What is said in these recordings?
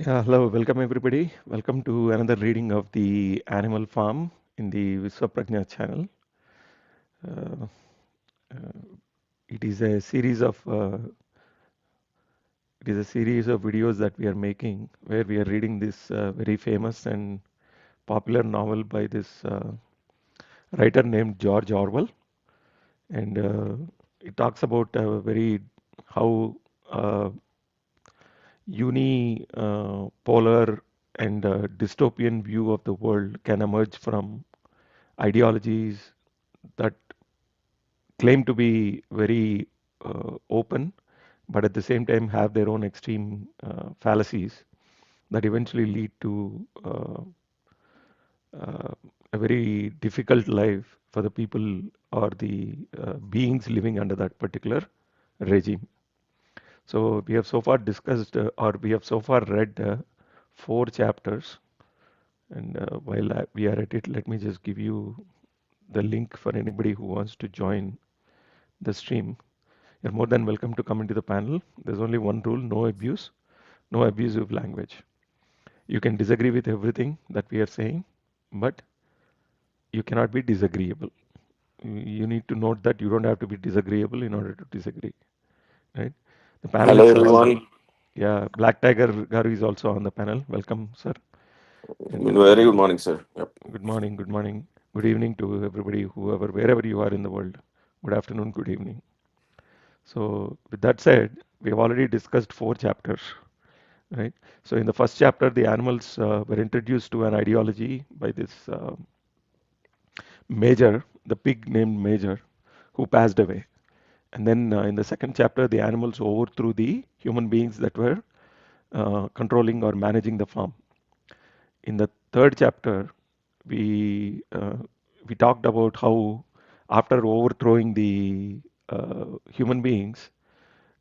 Yeah, hello, welcome everybody. Welcome to another reading of the Animal Farm in the Viswaprajna channel. Uh, uh, it is a series of videos that we are making where we are reading this very famous and popular novel by this writer named George Orwell, and it talks about a very how uh, unipolar and dystopian view of the world can emerge from ideologies that claim to be very open, but at the same time have their own extreme fallacies that eventually lead to uh, a very difficult life for the people or the beings living under that particular regime. So we have so far discussed, or we have so far read 4 chapters. And while we are at it, let me just give you the link for anybody who wants to join the stream. You're more than welcome to come into the panel. There's only one rule: no abuse, no abusive language. You can disagree with everything that we are saying, but you cannot be disagreeable. You need to note that you don't have to be disagreeable in order to disagree, right? The Hello panelists are all, everyone. yeah, Black Tiger Garu is also on the panel. Welcome, sir. And Very good morning, sir. Yep. good morning, good evening to everybody, whoever, wherever you are in the world. Good afternoon, good evening. So, with that said, we have already discussed 4 chapters, right? So, in the first chapter, the animals were introduced to an ideology by this Major, the pig named Major, who passed away. And then in the second chapter, the animals overthrew the human beings that were controlling or managing the farm. In the third chapter, we uh, we talked about how after overthrowing the human beings,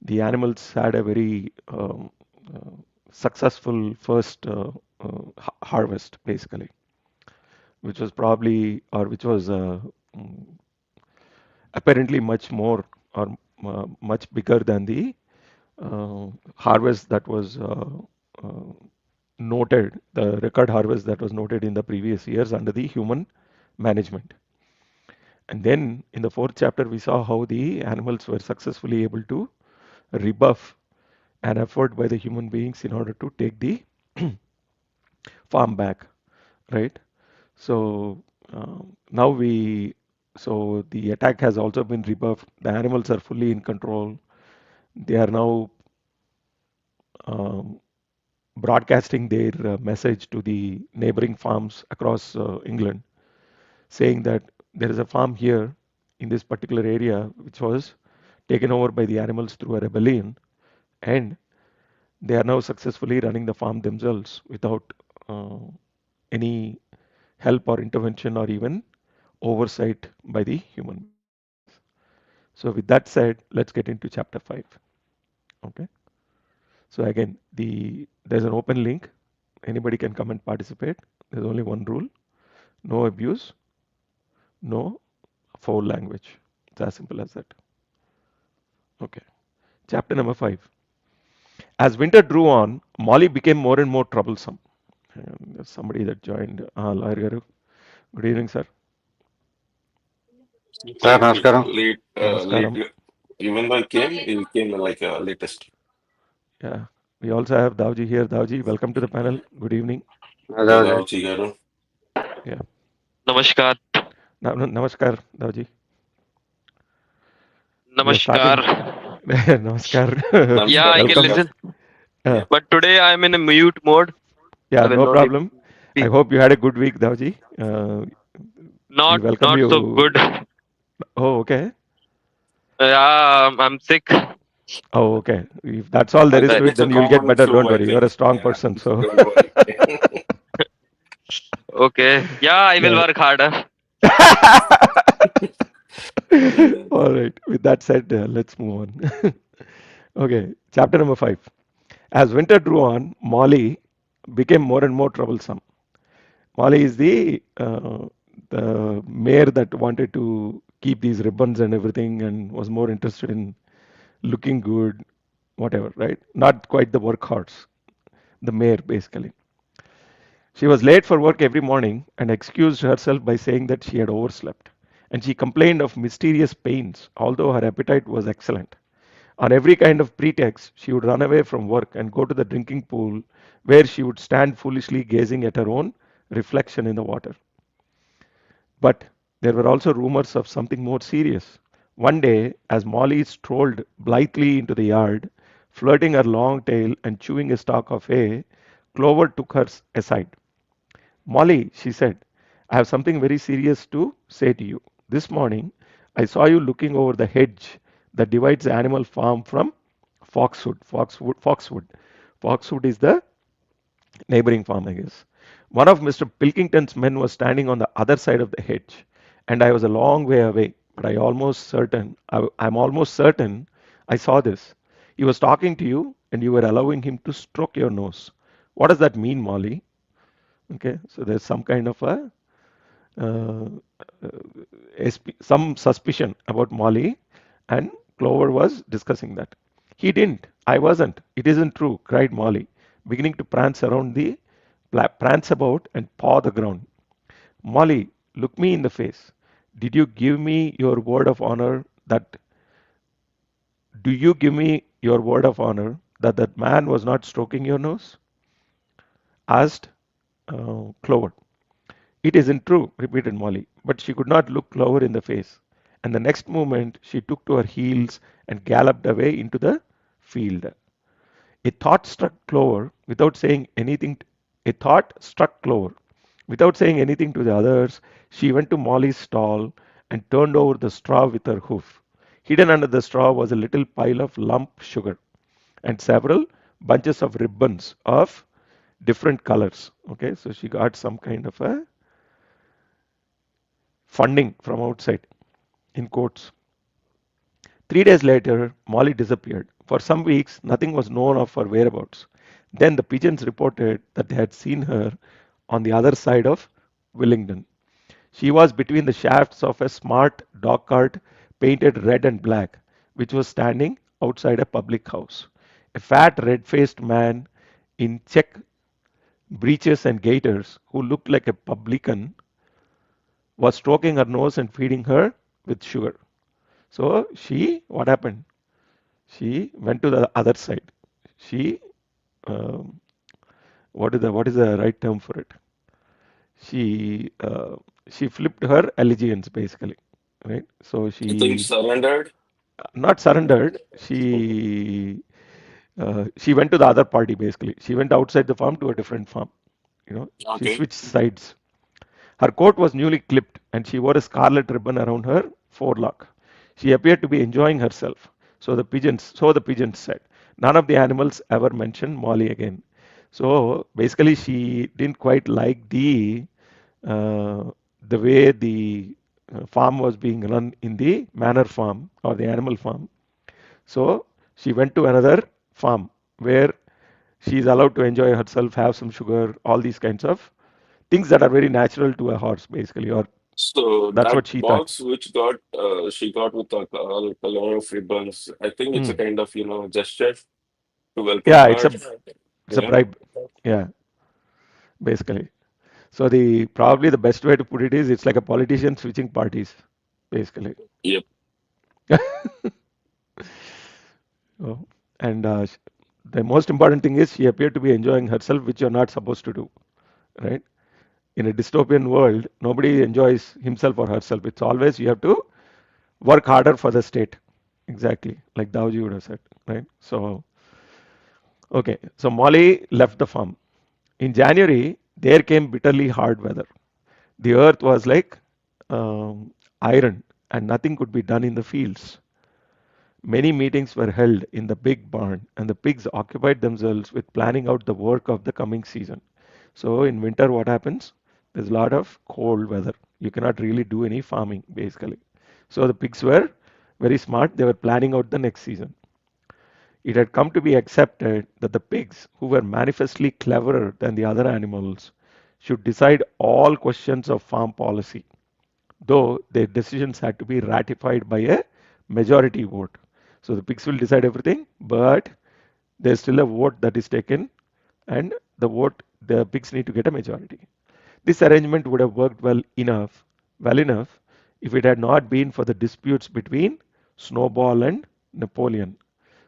the animals had a very uh, successful first harvest, basically, which was probably or which was mm, apparently much more or much bigger than the uh, harvest that was uh, noted, the record harvest that was noted in the previous years under the human management. And then in the fourth chapter, we saw how the animals were successfully able to rebuff an effort by the human beings in order to take the farm back, right? So now so the attack has also been rebuffed. The animals are fully in control. They are now um, broadcasting their message to the neighboring farms across England, saying that there is a farm here in this particular area which was taken over by the animals through a rebellion, and they are now successfully running the farm themselves without uh, any help or intervention or even oversight by the human beings. So with that said, let's get into chapter 5. Okay. So again, there's an open link. Anybody can come and participate. There's only one rule: no abuse, no foul language. It's as simple as that. Okay. Chapter number 5. As winter drew on, Molly became more and more troublesome. There's somebody that joined. Lawyer Garu. Good evening, sir. Sir, Late, namaskaram. late, late. Namaskaram. Even though it came like latest. Yeah. We also have Davji here. Davji, welcome to the panel. Good evening. Hello. Chigaru. Yeah. Namaskar. Namaskar, Davji. We are Namaskar. starting. Namaskar. Yeah, Namaskar, I can Welcome. namaskar. listen. Uh, Yeah. But today I'm in a mute mode. yeah, I will no not able problem. to I speak. hope you had a good week, Davji. We welcome Not so you. good. Oh, okay. Yeah, I'm sick. Oh, okay. If that's all there I is to think it, it's a then you'll get common better. Don't flu, I worry. You're think. a strong Yeah. person. So, Don't worry. Okay. Yeah, I will yeah. work harder. All right. With that said, let's move on. Okay. Chapter number 5. As winter drew on, Molly became more and more troublesome. Molly is the mayor that wanted to keep these ribbons and everything and was more interested in looking good, whatever, right? Not quite the workhorse. the mayor basically. She was late for work every morning and excused herself by saying that she had overslept. And she complained of mysterious pains, although her appetite was excellent. On every kind of pretext, she would run away from work and go to the drinking pool, where she would stand foolishly gazing at her own reflection in the water. But there were also rumors of something more serious. One day, as Molly strolled blithely into the yard, flirting her long tail and chewing a stalk of hay, Clover took her aside. Molly, she said, I have something very serious to say to you. This morning, I saw you looking over the hedge that divides the animal farm from Foxwood. Foxwood is the neighboring farm, I guess. One of Mr. Pilkington's men was standing on the other side of the hedge, and I was a long way away, but I'm almost certain I saw this. He was talking to you, and you were allowing him to stroke your nose. What does that mean, Molly? Okay, so there's some kind of a uh, some suspicion about Molly, and Clover was discussing that. He didn't. I wasn't. It isn't true, cried Molly, beginning to prance about and paw the ground. Molly, look me in the face. Did you give me your word of honor that do you give me your word of honor that that man was not stroking your nose? Asked Clover. It isn't true, repeated Molly, but she could not look Clover in the face. And the next moment she took to her heels and galloped away into the field. A thought struck Clover without saying anything. A thought struck Clover. Without saying anything to the others, she went to Molly's stall and turned over the straw with her hoof. Hidden under the straw was a little pile of lump sugar and several bunches of ribbons of different colors. Okay, so she got some kind of a funding from outside, in quotes. 3 days later, Molly disappeared. For some weeks, nothing was known of her whereabouts. Then the pigeons reported that they had seen her on the other side of Willingdon. She was between the shafts of a smart dog cart painted red and black, which was standing outside a public house. A fat, red faced man in check breeches and gaiters, who looked like a publican, was stroking her nose and feeding her with sugar. So what happened? She went to the other side. She, um, what is the right term for it? She uh, she flipped her allegiance basically, right? So I think she surrendered. not surrendered. She went to the other party basically. She went outside the farm to a different farm. She Okay. switched sides. Her coat was newly clipped, and she wore a scarlet ribbon around her forelock. She appeared to be enjoying herself. So the pigeons said. None of the animals ever mentioned Molly again. So basically, she didn't quite like uh, the way the farm was being run in the manor farm or the animal farm. So she went to another farm where she is allowed to enjoy herself, have some sugar, all these kinds of things that are very natural to a horse, basically, or So that's that what she thought. box which got she got with a color of ribbons, I think it's a Mm. kind of, gesture to welcome Yeah, her. it's a Yeah. bribe. Yeah, basically. So the probably the best way to put it is it's like a politician switching parties, basically. Yep. Oh, and the most important thing is she appeared to be enjoying herself, which you're not supposed to do, right? In a dystopian world, nobody enjoys himself or herself. It's always you have to work harder for the state. Exactly, like Dawji would have said, right? So, okay, so Molly left the farm. In January, there came bitterly hard weather. The earth was like iron, and nothing could be done in the fields. Many meetings were held in the big barn, and the pigs occupied themselves with planning out the work of the coming season. So, in winter, what happens? There's a lot of cold weather. You cannot really do any farming, basically. So, the pigs were very smart. They were planning out the next season. It had come to be accepted that the pigs, who were manifestly cleverer than the other animals, should decide all questions of farm policy, though their decisions had to be ratified by a majority vote. So the pigs will decide everything, but there's still a vote that is taken and the pigs need to get a majority. This arrangement would have worked well enough if it had not been for the disputes between Snowball and Napoleon.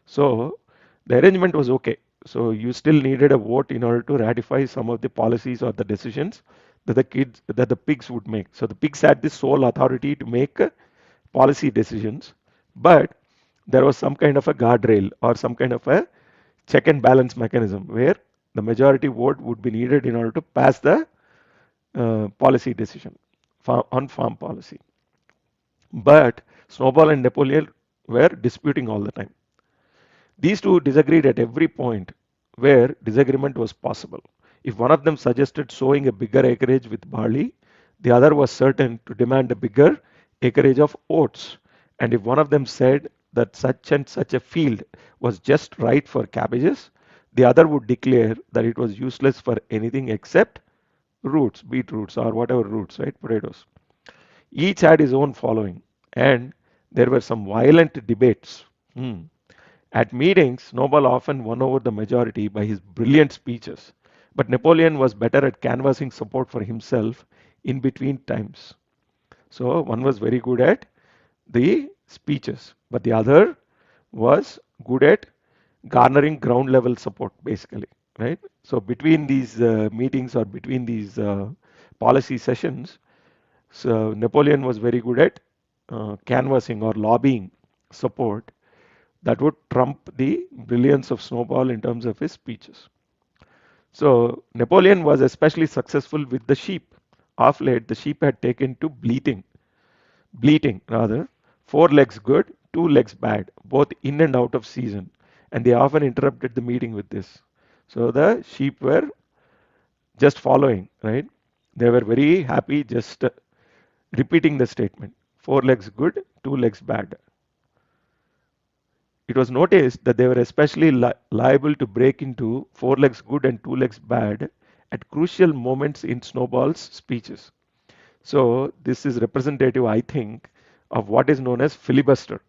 So the arrangement was okay. So you still needed a vote in order to ratify some of the policies or the decisions that the pigs would make. So the pigs had the sole authority to make policy decisions, but there was some kind of a guardrail or some kind of a check and balance mechanism where the majority vote would be needed in order to pass the policy decision on farm policy. But Snowball and Napoleon were disputing all the time. These two disagreed at every point where disagreement was possible. If one of them suggested sowing a bigger acreage with barley, the other was certain to demand a bigger acreage of oats. And if one of them said that such and such a field was just right for cabbages, the other would declare that it was useless for anything except roots, beetroots, or whatever roots, right? Potatoes. Each had his own following, and there were some violent debates. Hmm. At meetings, Snowball often won over the majority by his brilliant speeches, but Napoleon was better at canvassing support for himself in between times. So one was very good at the speeches, but the other was good at garnering ground level support, basically, right? So between these meetings or between these policy sessions, so Napoleon was very good at canvassing or lobbying support that would trump the brilliance of Snowball in terms of his speeches. So Napoleon was especially successful with the sheep. Of late, the sheep had taken to bleating rather, four legs good, two legs bad, both in and out of season, and they often interrupted the meeting with this. So the sheep were just following, right? They were very happy just repeating the statement: four legs good, two legs bad. It was noticed that they were especially liable to break into four legs good and two legs bad at crucial moments in Snowball's speeches. So this is representative, I think, of what is known as filibuster,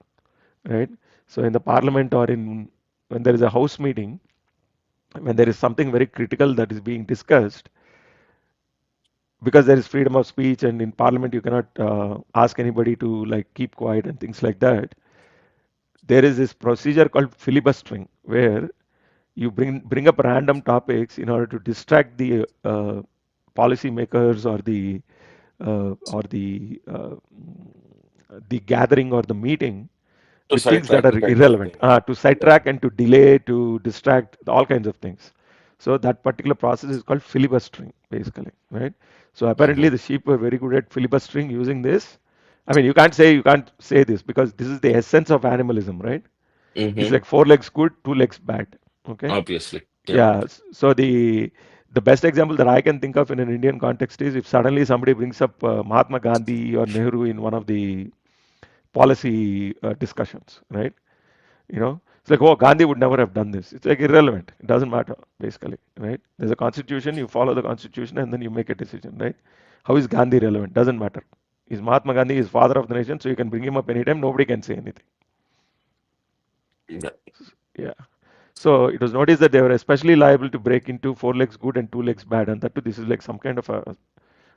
right? So in the parliament or in when there is a house meeting, when there is something very critical that is being discussed, because there is freedom of speech and in parliament you cannot ask anybody to like keep quiet and things like that. There is this procedure called filibustering where you bring up random topics in order to distract the policymakers or the gathering or the meeting To with things that sidetrack are the kind of irrelevant, thing. to Yeah. sidetrack and to delay, to distract, all kinds of things. So that particular process is called filibustering, basically, right? So apparently Mm-hmm. the sheep were very good at filibustering using this. I mean, you can't say this because this is the essence of animalism, right? It's Mm-hmm. like four legs good, two legs bad. Okay. Obviously. Yep. Yeah. So the best example that I can think of in an Indian context is if suddenly somebody brings up Mahatma Gandhi or Nehru in one of the policy discussions, right? It's like, oh, Gandhi would never have done this. It's like irrelevant. It doesn't matter, basically, right? There's a constitution, you follow the constitution, and then you make a decision, right? How is Gandhi relevant? Doesn't matter. Is Mahatma Gandhi is father of the nation, so you can bring him up anytime. Nobody can say anything. Yeah. Yeah. So it was noticed that they were especially liable to break into four legs good and two legs bad, and that too, this is like some kind of a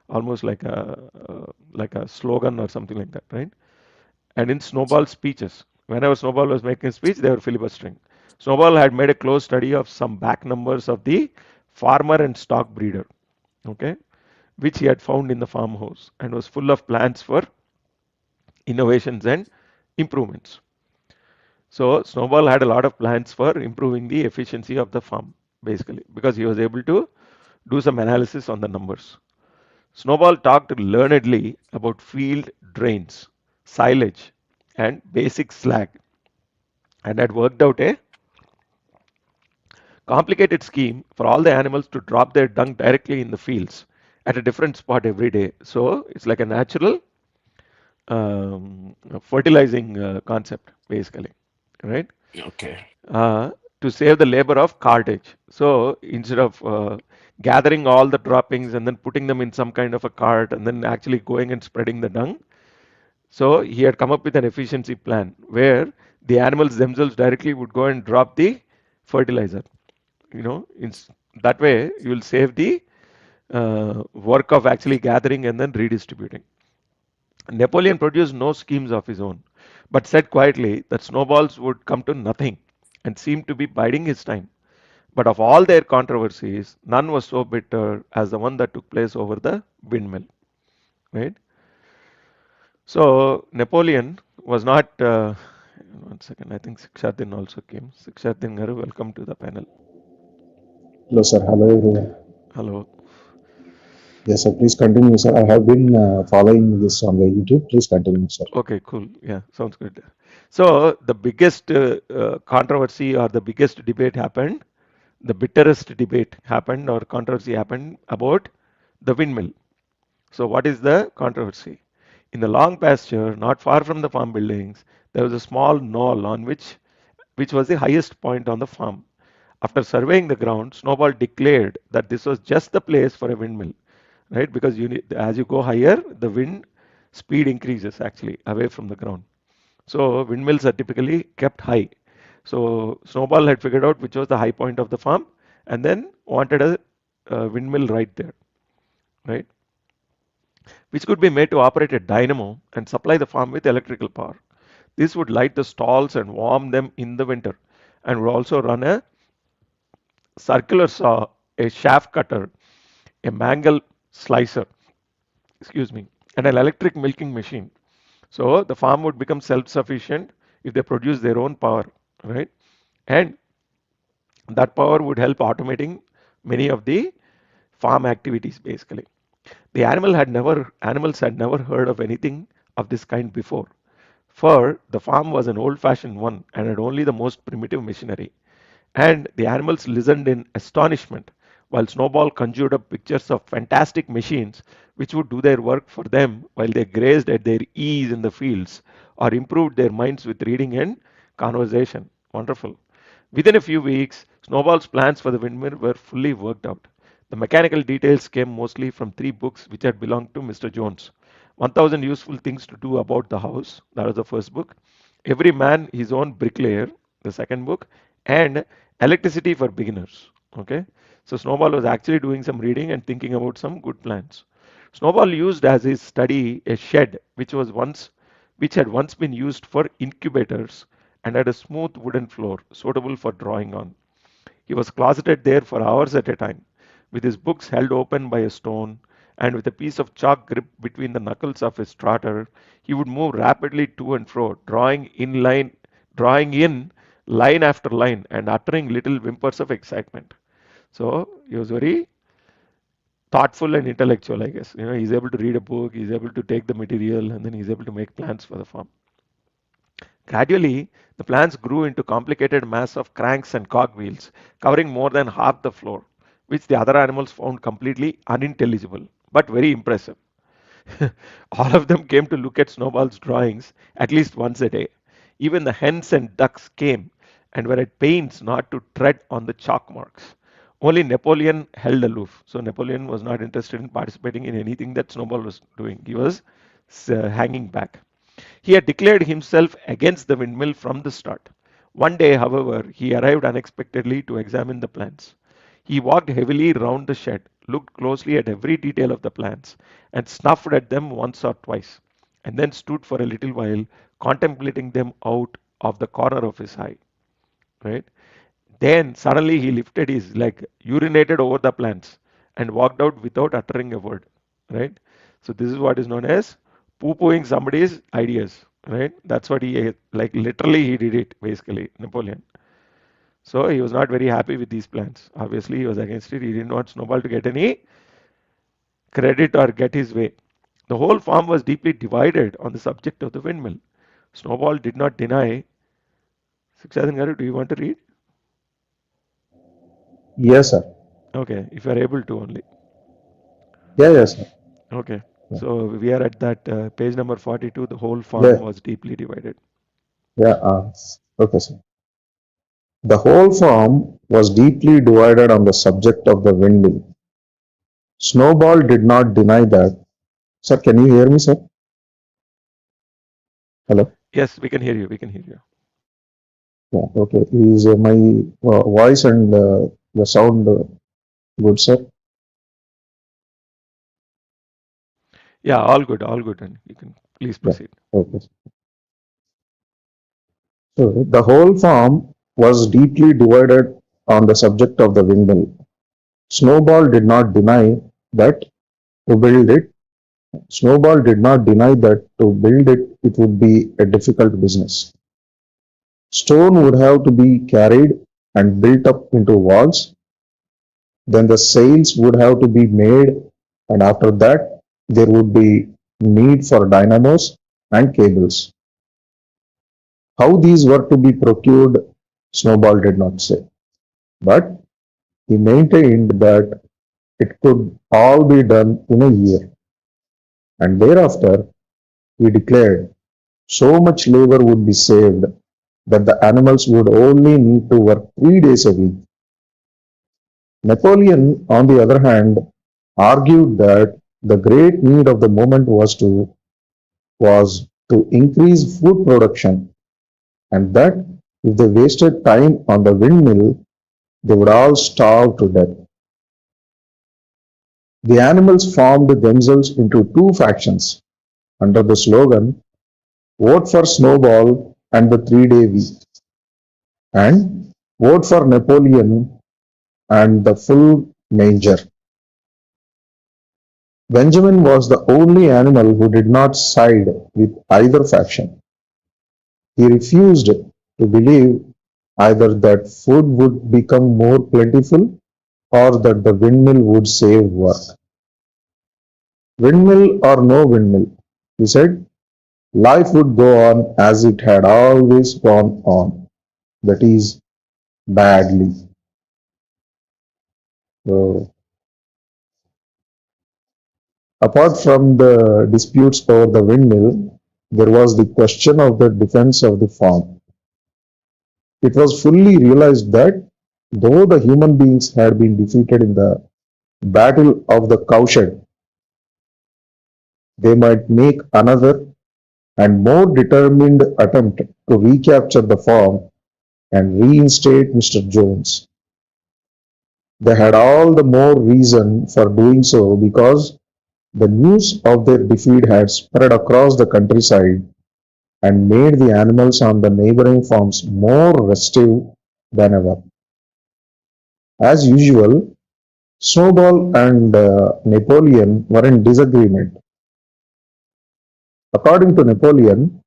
almost like a slogan or something like that, right? And in Snowball's speeches, whenever Snowball was making a speech, they were filibustering. Snowball had made a close study of some back numbers of the farmer and stock breeder, okay, which he had found in the farmhouse and was full of plans for innovations and improvements. So Snowball had a lot of plans for improving the efficiency of the farm, basically, because he was able to do some analysis on the numbers. Snowball talked learnedly about field drains, silage, and basic slag, and had worked out a complicated scheme for all the animals to drop their dung directly in the fields at a different spot every day. So it's like a natural fertilizing concept, basically, right? Okay. uh, to save the labor of cartage. So instead of gathering all the droppings and then putting them in some kind of a cart and then actually going and spreading the dung, so he had come up with an efficiency plan where the animals themselves directly would go and drop the fertilizer. You know, That way, you will save the work of actually gathering and then redistributing. Napoleon produced no schemes of his own, but said quietly that snowballs would come to nothing and seemed to be biding his time. But of all their controversies, none was so bitter as the one that took place over the windmill. Right? So Napoleon was not. One second, I think Sikshadin also came. Sikshadin Garu, welcome to the panel. Hello, sir. Hello, everyone. Hello. Yes, sir. Please continue, sir. I have been following this on the YouTube. Please continue, sir. Okay, cool. Yeah, sounds good. So the biggest controversy or the biggest debate happened, the bitterest debate happened or controversy happened about the windmill. So what is the controversy? In the long pasture, not far from the farm buildings, there was a small knoll on which was the highest point on the farm. After surveying the ground, Snowball declared that this was just the place for a windmill, right? Because as you go higher, the wind speed increases actually away from the ground. So windmills are typically kept high. So Snowball had figured out which was the high point of the farm and then wanted a windmill right there, right? Which could be made to operate a dynamo and supply the farm with electrical power. This would light the stalls and warm them in the winter and would also run a circular saw, a shaft cutter, a mangle slicer, excuse me, and an electric milking machine. So the farm would become self-sufficient if they produce their own power, right? And that power would help automating many of the farm activities basically. The animals had never heard of anything of this kind before. For the farm was an old fashioned one and had only the most primitive machinery. And the animals listened in astonishment while Snowball conjured up pictures of fantastic machines which would do their work for them while they grazed at their ease in the fields or improved their minds with reading and conversation. Wonderful. Within a few weeks, Snowball's plans for the windmill were fully worked out. The mechanical details came mostly from three books which had belonged to Mr. Jones. 1000 Useful Things to Do About the House, that was the first book. Every Man His Own Bricklayer, the second book. And Electricity for Beginners. Okay, so Snowball was actually doing some reading and thinking about some good plans. Snowball used as his study a shed which had once been used for incubators and had a smooth wooden floor suitable for drawing on. He was closeted there for hours at a time, with his books held open by a stone, and with a piece of chalk gripped between the knuckles of his trotter, he would move rapidly to and fro, drawing in line after line, and uttering little whimpers of excitement. So he was very thoughtful and intellectual, I guess. He's able to read a book, he's able to take the material, and then he's able to make plans for the farm. Gradually, the plans grew into complicated mass of cranks and cogwheels, covering more than half the floor, which the other animals found completely unintelligible, but very impressive. All of them came to look at Snowball's drawings at least once a day. Even the hens and ducks came and were at pains not to tread on the chalk marks. Only Napoleon held aloof. So Napoleon was not interested in participating in anything that Snowball was doing. He was hanging back. He had declared himself against the windmill from the start. One day, however, he arrived unexpectedly to examine the plans. He walked heavily round the shed, looked closely at every detail of the plans, and snuffed at them once or twice, and then stood for a little while contemplating them out of the corner of his eye. Right? Then suddenly he lifted his leg, urinated over the plants, and walked out without uttering a word. Right? So this is what is known as poo-pooing somebody's ideas. Right? That's what he like. Literally, he did it basically. Napoleon. So he was not very happy with these plans. Obviously, he was against it. He didn't want Snowball to get any credit or get his way. The whole farm was deeply divided on the subject of the windmill. Snowball did not deny. Sikshadhan Garu, do you want to read? Yes, sir. Okay, if you are able to only. Yeah, yes, sir. Okay, Yeah, so we are at that page number 42. The whole yeah, farm was deeply divided. yeah. Okay, sir. The whole farm was deeply divided on the subject of the windmill. Snowball did not deny that. Sir, can you hear me, sir? Hello? Yes, we can hear you. We can hear you. Yeah, okay. Is my voice and the sound Good, sir. Yeah, all good, all good. And you can please Yeah. proceed. Okay. So the whole farm was deeply divided on the subject of the windmill. Snowball did not deny that to build it. Snowball did not deny that to build it, it would be a difficult business. Stone would have to be carried and built up into walls. Then the sails would have to be made, and after that, there would be need for dynamos and cables. How these were to be procured, Snowball did not say, but he maintained that it could all be done in a year. And thereafter, he declared so much labor would be saved that the animals would only need to work 3 days a week. Napoleon, on the other hand, argued that the great need of the moment was to increase food production, and that if they wasted time on the windmill, they would all starve to death. The animals formed themselves into two factions under the slogan "Vote for Snowball and the 3-day week" and "Vote for Napoleon and the full manger." Benjamin was the only animal who did not side with either faction. He refused to believe either that food would become more plentiful or that the windmill would save work. Windmill or no windmill, he said, life would go on as it had always gone on, that is, badly. So, apart from the disputes over the windmill, there was the question of the defense of the farm. It was fully realized that though the human beings had been defeated in the battle of the cowshed, they might make another and more determined attempt to recapture the farm and reinstate Mr. Jones. They had all the more reason for doing so because the news of their defeat had spread across the countryside and made the animals on the neighboring farms more restive than ever. As usual, Snowball and Napoleon were in disagreement. According to Napoleon,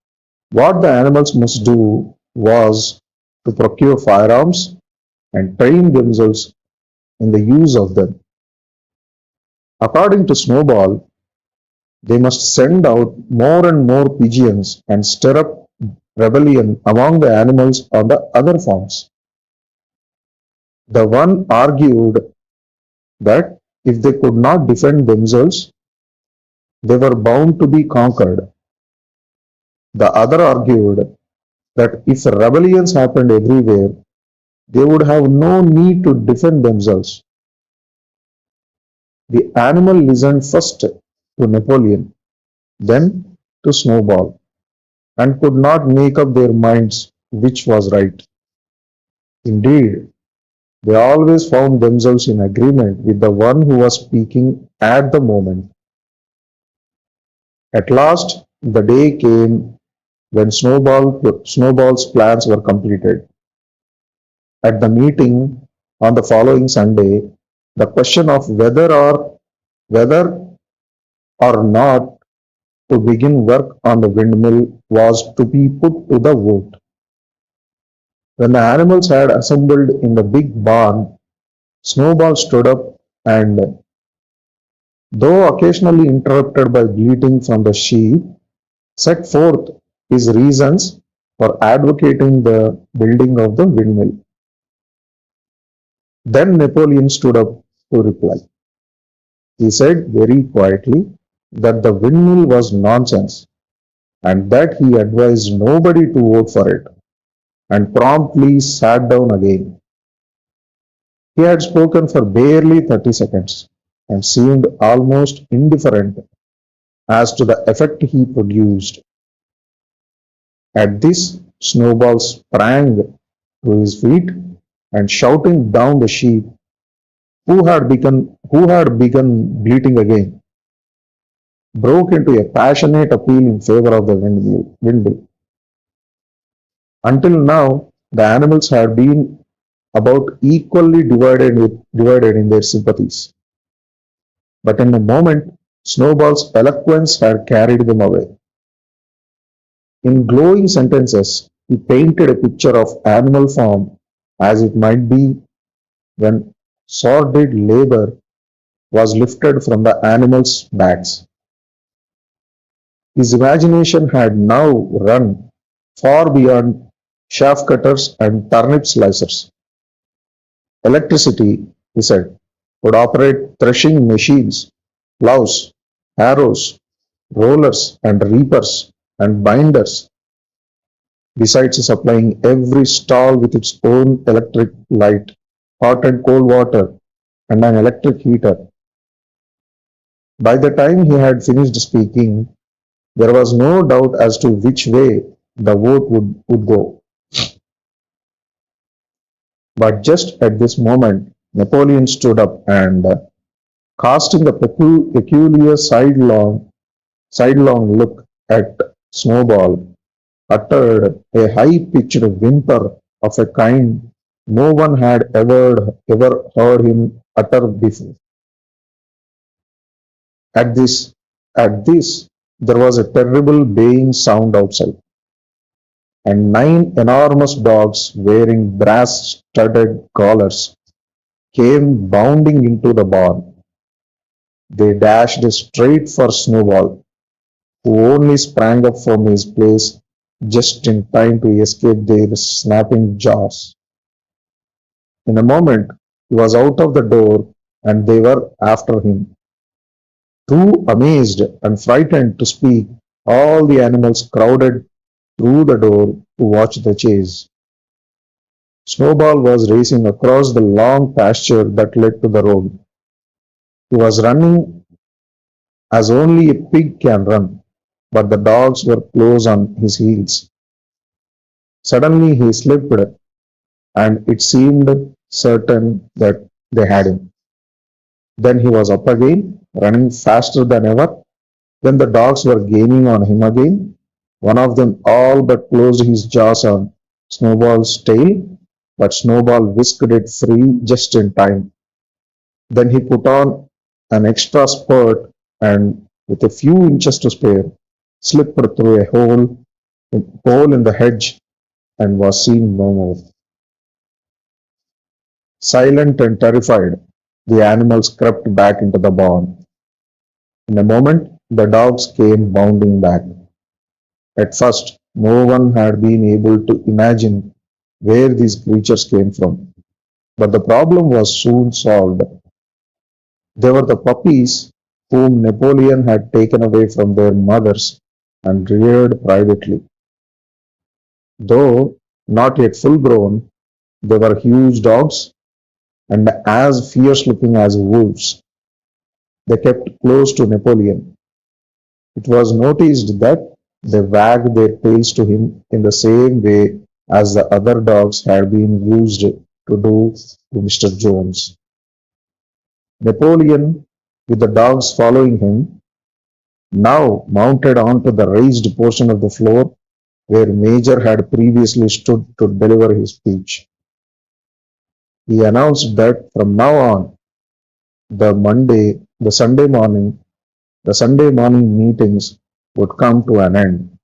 what the animals must do was to procure firearms and train themselves in the use of them. According to Snowball, they must send out more and more pigeons and stir up rebellion among the animals on the other farms. The one argued that if they could not defend themselves, they were bound to be conquered. The other argued that if rebellions happened everywhere, they would have no need to defend themselves. The animal listened first to Napoleon, then to Snowball, and could not make up their minds which was right. Indeed, they always found themselves in agreement with the one who was speaking at the moment. At last, the day came when Snowball's plans were completed. At the meeting on the following Sunday, the question of whether or not to begin work on the windmill was to be put to the vote. When the animals had assembled in the big barn, Snowball stood up and, though occasionally interrupted by bleating from the sheep, set forth his reasons for advocating the building of the windmill. Then Napoleon stood up to reply. He said very quietly that the windmill was nonsense and that he advised nobody to vote for it, and promptly sat down again. He had spoken for barely 30 seconds and seemed almost indifferent as to the effect he produced. At this, Snowball sprang to his feet and, shouting down the sheep, who had begun bleating again, broke into a passionate appeal in favor of the windmill. Until now, the animals had been about equally divided in their sympathies. But in a moment, Snowball's eloquence had carried them away. In glowing sentences, he painted a picture of animal farm as it might be when sordid labor was lifted from the animals' backs. His imagination had now run far beyond chaff cutters and turnip slicers. Electricity, he said, would operate threshing machines, plows, harrows, rollers and reapers and binders, besides supplying every stall with its own electric light, hot and cold water, and an electric heater. By the time he had finished speaking, there was no doubt as to which way the vote would go. But just at this moment, Napoleon stood up and, casting a peculiar sidelong look at Snowball, uttered a high-pitched whimper of a kind no one had ever heard him utter before. At this, at this, there was a terrible baying sound outside, and 9 enormous dogs wearing brass-studded collars came bounding into the barn. They dashed straight for Snowball, who only sprang up from his place just in time to escape their snapping jaws. In a moment, he was out of the door and they were after him. Too amazed and frightened to speak, all the animals crowded through the door to watch the chase. Snowball was racing across the long pasture that led to the road. He was running as only a pig can run, but the dogs were close on his heels. Suddenly he slipped, and it seemed certain that they had him. Then he was up again, running faster than ever. Then the dogs were gaining on him again. One of them all but closed his jaws on Snowball's tail, but Snowball whisked it free just in time. Then he put on an extra spurt and, with a few inches to spare, slipped through a hole in the hedge and was seen no more. Silent and terrified, the animals crept back into the barn. In a moment, the dogs came bounding back. At first, no one had been able to imagine where these creatures came from, but the problem was soon solved. They were the puppies whom Napoleon had taken away from their mothers and reared privately. Though not yet full grown, they were huge dogs and as fierce looking as wolves. They kept close to Napoleon. It was noticed that they wagged their tails to him in the same way as the other dogs had been used to do to Mr. Jones. Napoleon, with the dogs following him, now mounted onto the raised portion of the floor where Major had previously stood to deliver his speech. He announced that from now on, the Sunday morning meetings would come to an end.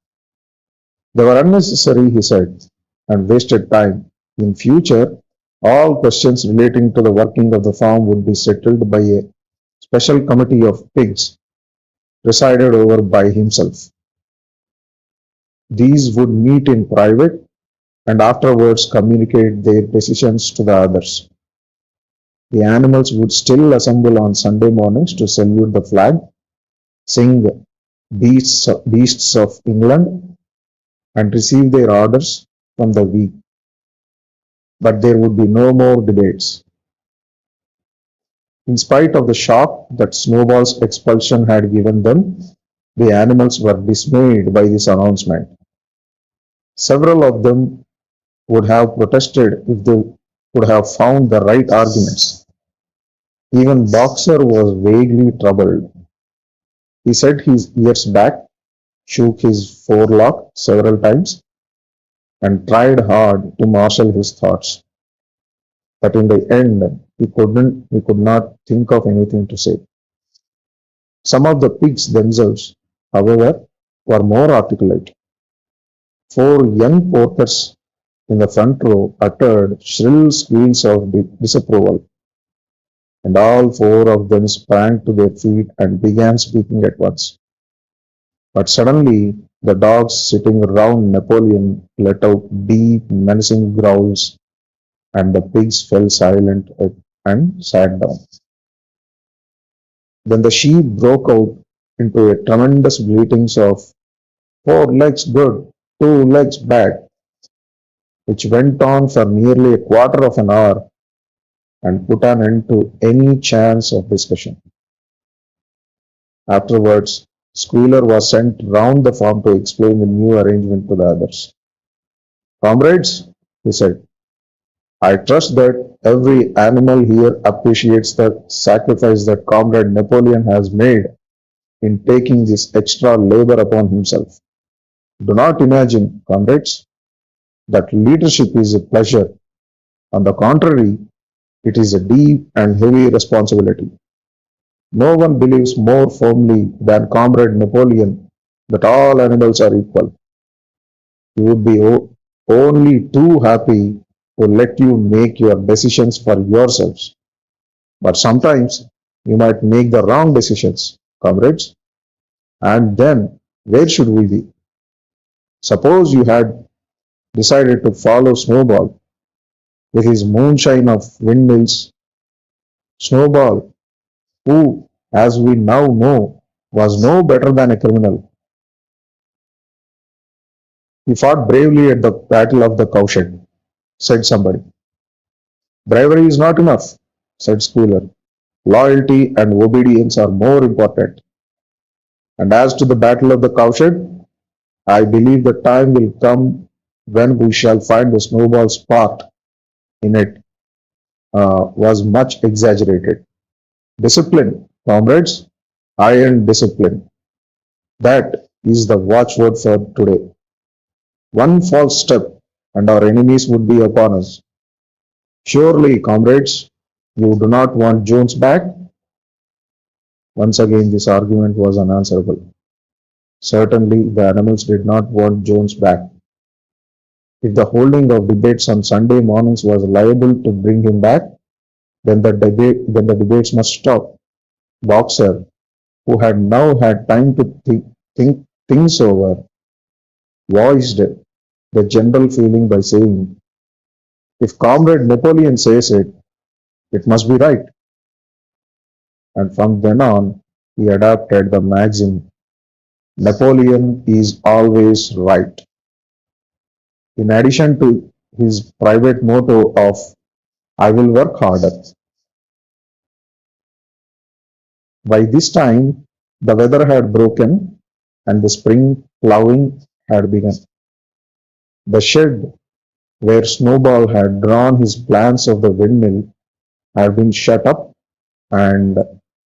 They were unnecessary, he said, and wasted time. In future, all questions relating to the working of the farm would be settled by a special committee of pigs presided over by himself. These would meet in private and afterwards communicate their decisions to the others. The animals would still assemble on Sunday mornings to salute the flag, sing Beasts of England, and receive their orders from the weak. But there would be no more debates. In spite of the shock that Snowball's expulsion had given them, the animals were dismayed by this announcement. Several of them would have protested if they could have found the right arguments. Even Boxer was vaguely troubled. He set his ears back, shook his forelock several times, and tried hard to marshal his thoughts. But in the end, he could not think of anything to say. Some of the pigs themselves, however, were more articulate. Four young porkers in the front row uttered shrill squeals of disapproval, and all four of them sprang to their feet and began speaking at once. But suddenly, the dogs sitting round Napoleon let out deep, menacing growls, and the pigs fell silent and sat down. Then the sheep broke out into a tremendous bleatings of four legs good, two legs bad, which went on for nearly a quarter of an hour and put an end to any chance of discussion. Afterwards, Squealer was sent round the farm to explain the new arrangement to the others. Comrades, he said, I trust that every animal here appreciates the sacrifice that Comrade Napoleon has made in taking this extra labor upon himself. Do not imagine, comrades, that leadership is a pleasure. On the contrary, it is a deep and heavy responsibility. No one believes more firmly than Comrade Napoleon that all animals are equal. He would be only too happy to let you make your decisions for yourselves. But sometimes you might make the wrong decisions, comrades. And then, where should we be? Suppose you had decided to follow Snowball with his moonshine of windmills. Snowball, who, as we now know, was no better than a criminal. He fought bravely at the Battle of the Cowshed, said somebody. Bravery is not enough, said Squealer. Loyalty and obedience are more important. And as to the Battle of the Cowshed, I believe the time will come when we shall find the Snowball's part in it was much exaggerated. Discipline, comrades, iron discipline. That is the watchword for today. One false step and our enemies would be upon us. Surely, comrades, you do not want Jones back? Once again, this argument was unanswerable. Certainly, the animals did not want Jones back. If the holding of debates on Sunday mornings was liable to bring him back, then the debates must stop. Boxer, who had now had time to think things over, voiced the general feeling by saying, if Comrade Napoleon says it, it must be right. And from then on, he adopted the maxim, Napoleon is always right. In addition to his private motto of, I will work harder. By this time, the weather had broken and the spring plowing had begun. The shed where Snowball had drawn his plans of the windmill had been shut up, and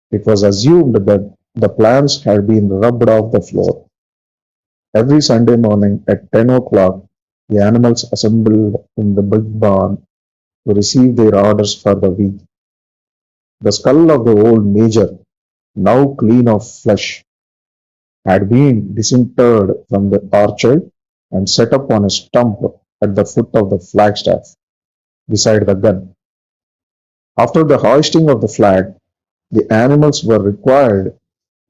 it was assumed that the plans had been rubbed off the floor. Every Sunday morning at 10 o'clock, the animals assembled in the big barn to receive their orders for the week. The skull of the old major, now clean of flesh, had been disinterred from the orchard and set up on a stump at the foot of the flagstaff beside the gun. After the hoisting of the flag, the animals were required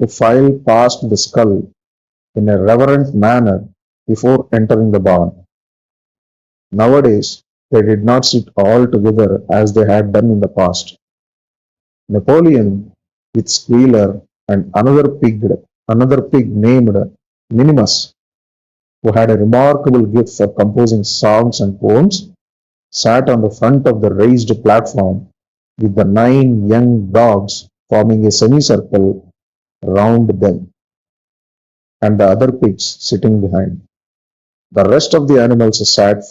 to file past the skull in a reverent manner before entering the barn. Nowadays, they did not sit all together as they had done in the past. Napoleon, with Squealer and another pig named Minimus, who had a remarkable gift for composing songs and poems, sat on the front of the raised platform with the 9 young dogs forming a semicircle round them, and the other pigs sitting behind. The rest of the animals sat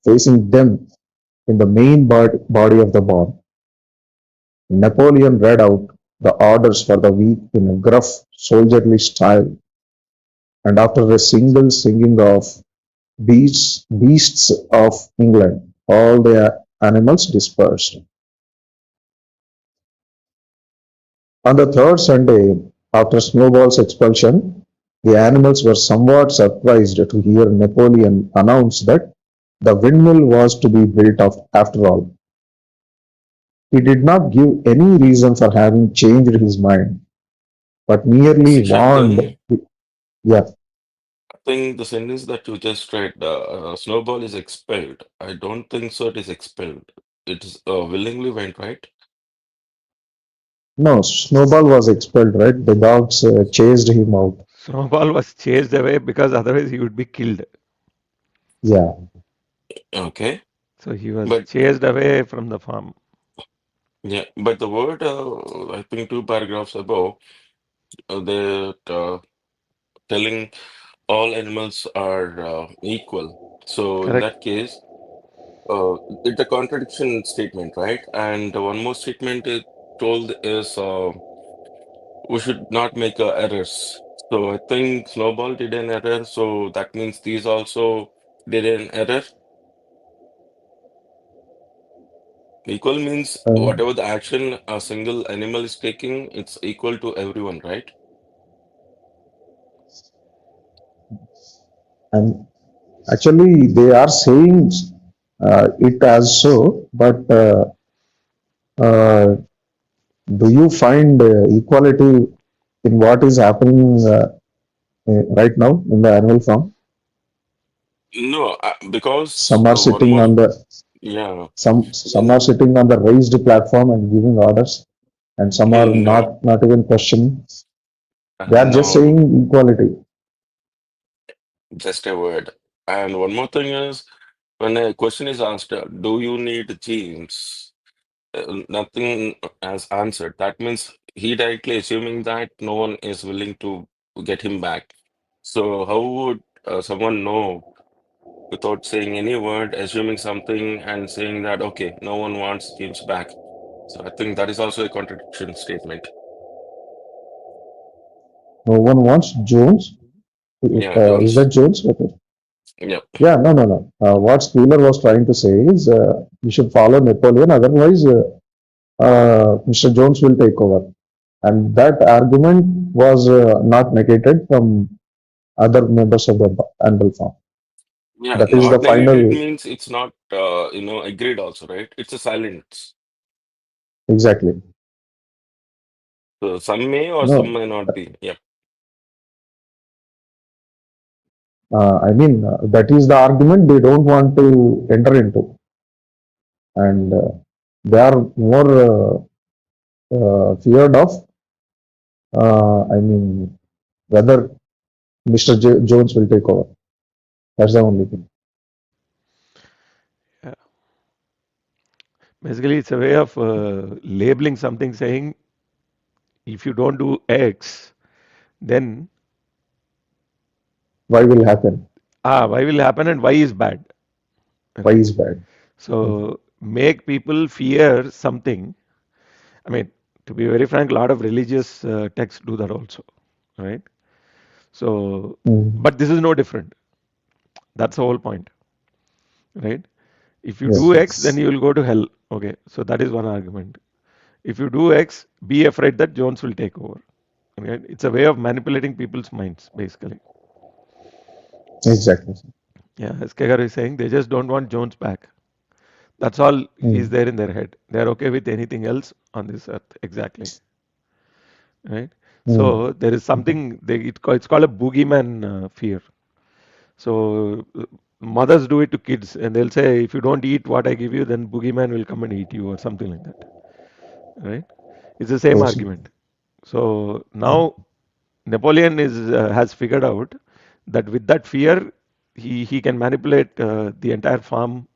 facing them in the main body of the barn. Napoleon read out the orders for the week in a gruff, soldierly style, and after a single singing of beasts of England, all the animals dispersed. On the third Sunday after Snowball's expulsion, the animals were somewhat surprised to hear Napoleon announce that the windmill was to be built after all. He did not give any reason for having changed his mind, but merely Jathan, warned. Yeah, I think the sentence that you just read, Snowball is expelled. I don't think so. It is expelled. It is willingly went, right? no, Snowball was expelled, right? The dogs chased him out. Snowball was chased away because otherwise he would be killed. Yeah, Okay, So he was but chased away from the farm. yeah, but the word, I think two paragraphs above, that telling all animals are equal. So in Correct. that case, it's a contradiction statement, right? And one more statement it told is we should not make errors. So I think Snowball did an error, so that means these also did an error. Equal means uh, whatever the action a single animal is taking, it's equal to everyone, right? and actually they are saying it as so, but uh, do you find equality in what is happening right now in the animal farm? No, because Some are one sitting more, on the yeah, some are sitting on the raised platform and giving orders, and some are no, not even questioning. They are just no, saying equality. just a word. And one more thing is when a question is asked, do you need genes? Nothing as answered. That means he directly assuming that no one is willing to get him back. So how would someone know without saying any word, assuming something and saying that okay, no one wants James back? So I think that is also a contradiction statement. No one wants Jones. Yeah, Is that Jones. Jones? Okay. Yeah. Yeah, no, no, no. What Spooler was trying to say is you should follow Napoleon, otherwise, Mr. Jones will take over. And that argument was not negated from other members of the Anvil farm. Yeah, That is the not negated final, means it's not agreed also, right? It's a silence. exactly. So some may or some No, may not be. Yeah. I mean, that is the argument they don't want to enter into. And they are more feared of, I mean, whether Mr. Jones will take over. That's the only thing. Yeah. Basically, it's a way of labeling something, saying if you don't do X, then Why will happen? why will happen and why is bad, Why right? is bad? So make people fear something. I mean, to be very frank, a lot of religious texts do that also, right? So, Mm, but this is no different. That's the whole point, right? If you do X, then yes, you will go to hell. Okay, so that is one argument. If you do X, be afraid that Jones will take over. Okay? It's a way of manipulating people's minds, basically. exactly. Yeah, as Kegar is saying, they just don't want Jones back. That's all is Mm, there in their head. They're okay with anything else on this earth. Exactly. Right. mm. So there is something it's called a boogeyman fear. So mothers do it to kids, and they'll say, if you don't eat what I give you, then boogeyman will come and eat you, or something like that. Right? It's the same Yes. argument. So now Napoleon has figured out that with that fear, he can manipulate the entire farm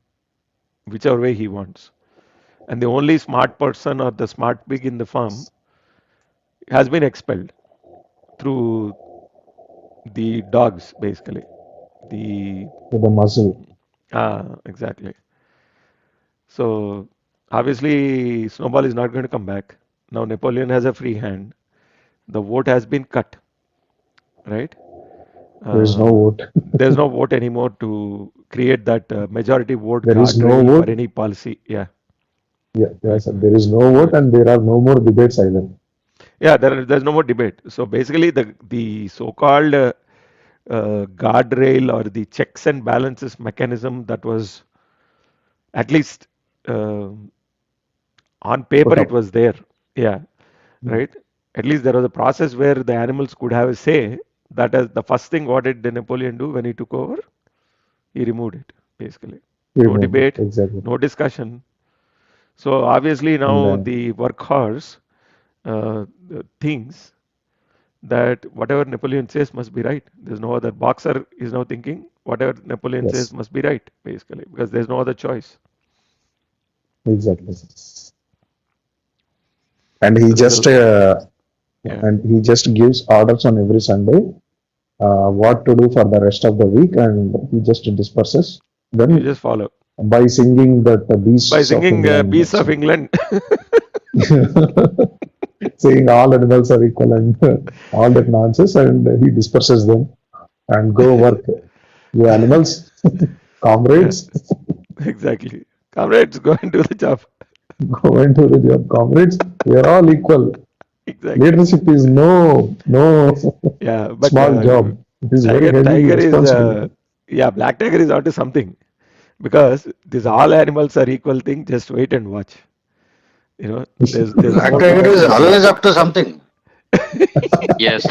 whichever way he wants. And the only smart person or the smart pig in the farm has been expelled through the dogs, basically. The With the muzzle. exactly. So obviously Snowball is not going to come back. Now Napoleon has a free hand. The vote has been cut, right? There is no Uh, vote. there's no vote anymore to create that majority vote There is no guardrail for vote. any policy. Yeah, Yeah, good, yes, sir. There is no vote good. and there are no more debates either. Yeah, there's no more debate. So basically, the so-called guardrail or the checks and balances mechanism that was at least uh, on paper Put it up. was there. Yeah, Mm. right. At least there was a process where the animals could have a say. That is the first thing. What did Napoleon do when he took over? He removed it basically. No Remove it. debate, Exactly. no discussion. So obviously And now the workhorse thinks that whatever Napoleon says must be right. There's no other boxer is now thinking whatever Napoleon says yes, must be right, basically, because there's no other choice. exactly. And So there's a yeah, he just gives orders on every Sunday what to do for the rest of the week, and he just disperses. you Then just follow by singing that the by beasts of singing England "Beasts of song, England." saying all animals are equal and all that nonsense, and he disperses them and go work. You animals, Yeah, comrades, exactly. Comrades, go and do the job. go and do the job. Comrades, we are all equal. Exactly. Leadership is no Yeah, but small job. It is very heavy Tiger is responsibility. yeah, Black Tiger is onto something because this all animals are equal thing. Just wait and watch. There's Black more to Tiger that is story. always up to something. Yes.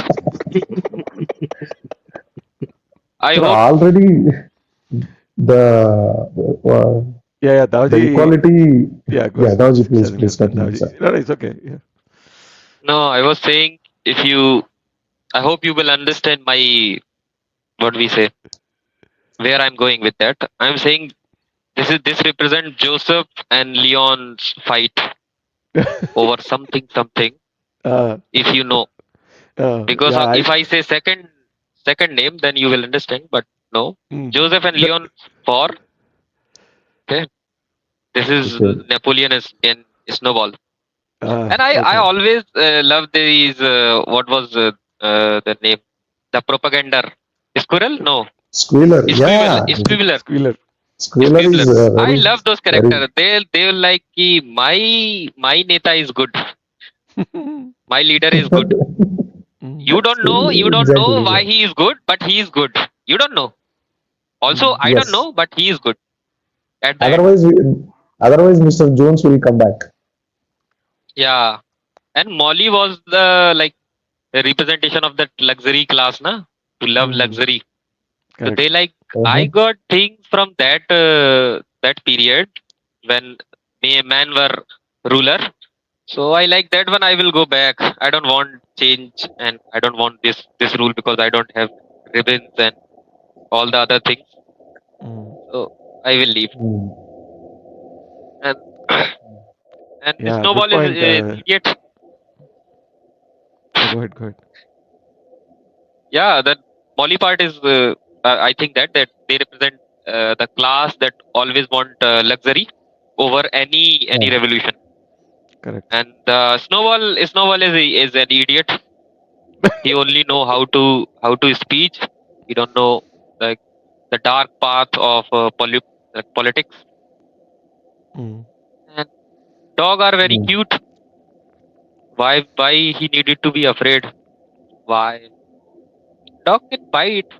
I So hope. already the uh, Yeah, yeah, the Dawji. equality. Yeah, go Yeah, ahead. Dawji, please, Shazin please Khan, continue, Dawji. sir. No, no, it's okay. Yeah. No, I was saying if you. I hope you will understand my what we say. Where I'm going with that. I'm saying this represents Joseph and Leon's fight over something. uh, If you know, because yeah, if I say second name, then you will understand. But no, Joseph and no, Leon for okay. This is Okay. Napoleon is in Snowball, and I okay. always love these. What was the name? The propaganda. Squirrel? No, Squealer, Squibbler. yeah, Squibbler. Squealer. Squealer Squibbler. is I very, love those very, characters. They will like ki my neta is good. My leader is good. You don't know. You don't know exactly. why he is good, but he is good. You don't know. Also, I don't Yes. know, but he is good at the end. Otherwise, otherwise, Mr. Jones will come back. Yeah. And Molly was the like representation of that luxury class, na? Who love luxury. So Correct. they like I Uh-huh. got things from that period when men were ruler. So I like that one. I will go back. I don't want change, and I don't want this rule because I don't have ribbons and all the other things. Mm. So I will leave. Mm. And and Yeah, good Snowball is point. idiot. Yeah, go ahead, go ahead. Yeah, that Molly part is. I think that they represent the class that always want luxury over any Yeah. revolution. Correct. And Snowball is an idiot. He only know how to speech. He don't know like the dark path of politics. Mm. And dog are very Mm. cute. Why he needed to be afraid? Why dog can bite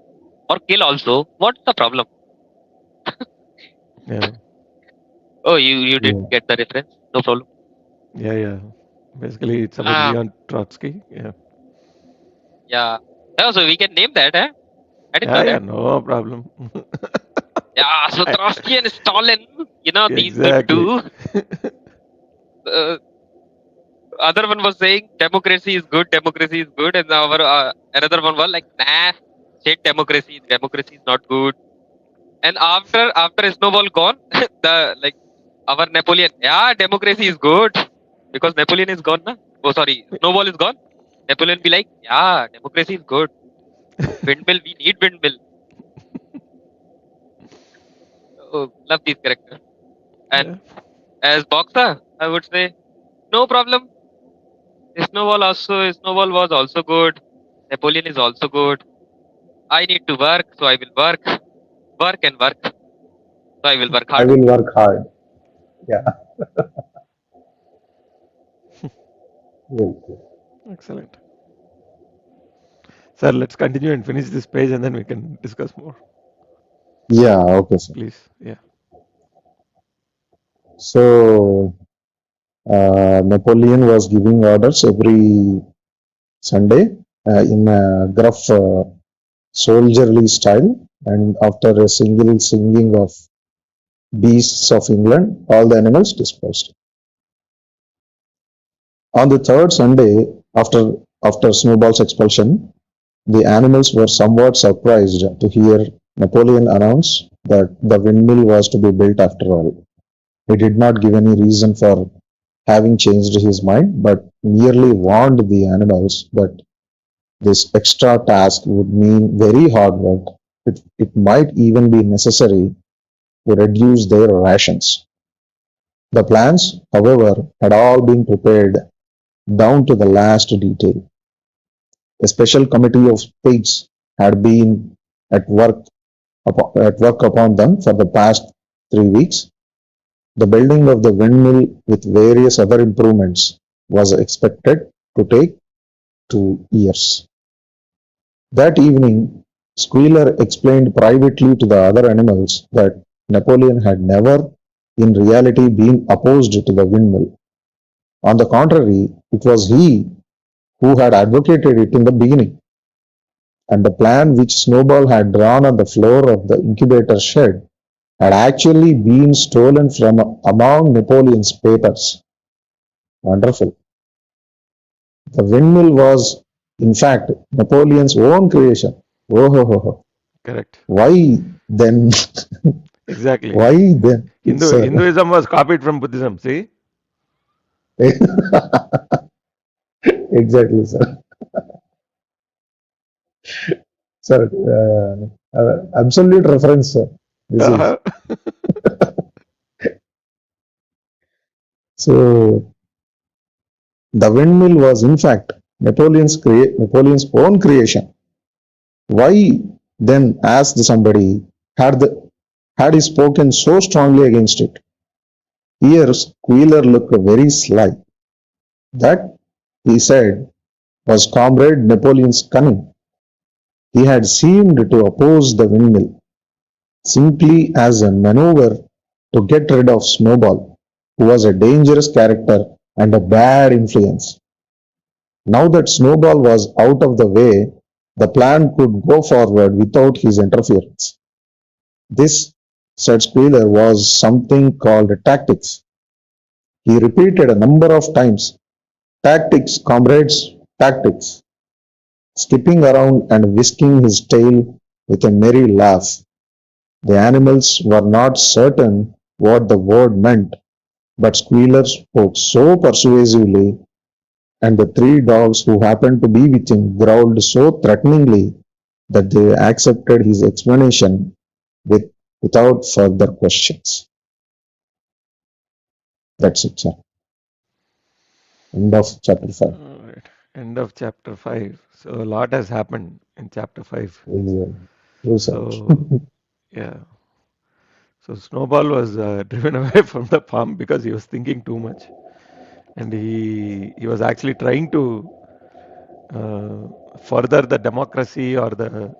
or kill also? What's the problem? Yeah, Oh, you Yeah. didn't get the reference. No problem. yeah, yeah. Basically, it's about Ah, Leon Trotsky. Yeah, yeah. Oh, so we can name that, eh? I didn't yeah, know yeah. that. No problem. Yeah, so I, Trotsky and Stalin, these the exactly. two. Uh, other one was saying democracy is good, and our another one was like, nah, shit, democracy is not good. And after Snowball gone, the like our Napoleon, yeah, democracy is good because Napoleon is gone, na? Oh, sorry, Snowball is gone. Napoleon be like, yeah, democracy is good. Windmill, we need windmill. Oh, love these characters. And Yeah. As boxer, I would say no problem. Snowball was also good. Napoleon is also good. I need to work, so I will work and work. So I will work I hard. will work hard. Yeah. Very good. Excellent. Sir, let's continue and finish this page and then we can discuss more. Yeah. Okay, sir. Please. Yeah. So Napoleon was giving orders every Sunday in a gruff soldierly style, and after a single singing of beasts of England, all the animals dispersed. On the third Sunday after Snowball's expulsion, the animals were somewhat surprised to hear Napoleon announce that the windmill was to be built after all. He did not give any reason for having changed his mind, but merely warned the animals that this extra task would mean very hard work. It might even be necessary to reduce their rations. The plans, however, had all been prepared down to the last detail. A special committee of pigs had been at work upon them for the past 3 weeks. The building of the windmill with various other improvements was expected to take 2 years. That evening, Squealer explained privately to the other animals that Napoleon had never, in reality, been opposed to the windmill. On the contrary, it was he who had advocated it in the beginning, and the plan which Snowball had drawn on the floor of the incubator shed had actually been stolen from among Napoleon's papers. Wonderful. The windmill was, in fact, Napoleon's own creation. Oh, ho, ho, ho. Correct. Why then? Exactly. Why then? Hinduism was copied from Buddhism. See? Exactly, sir. Sir, absolute reference, sir. This is so. The windmill was, in fact, Napoleon's own creation. Why then, asked somebody, had he spoken so strongly against it? Here, Squealer looked very sly. That, he said, was Comrade Napoleon's cunning. He had seemed to oppose the windmill simply as a maneuver to get rid of Snowball, who was a dangerous character and a bad influence. Now that Snowball was out of the way, the plan could go forward without his interference. This, said Squealer, was something called tactics. He repeated a number of times, "Tactics, comrades, tactics," skipping around and whisking his tail with a merry laugh. The animals were not certain what the word meant, but Squealer spoke so persuasively, and the three dogs who happened to be with him growled so threateningly that they accepted his explanation without further questions. That's it, sir. End of chapter 5. All right. End of chapter 5. So a lot has happened in chapter 5. True, sir. So, yeah. So Snowball was driven away from the farm because he was thinking too much, and he was actually trying to further the democracy or the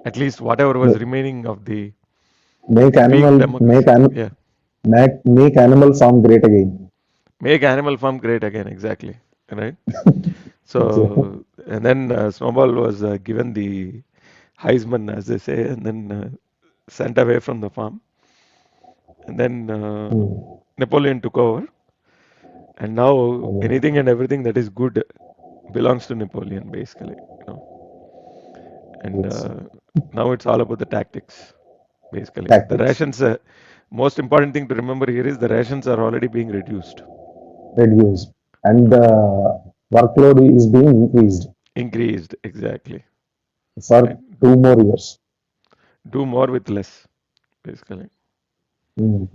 at least whatever was remaining of the Make weak animal democracy. Yeah, make animal farm great again. make animal farm great again. Exactly. Right. Exactly. So and then Snowball was given the Heisman, as they say, and then sent away from the farm. And then Napoleon took over, and now anything and everything that is good belongs to Napoleon, basically. And Yes. now it's all about the tactics, basically. The Tactics rations. Most important thing to remember here is the rations are already being reduced, reduced, and the workload is being increased increased. Exactly. Right. for 2 more years. Do more with less, basically. Mm.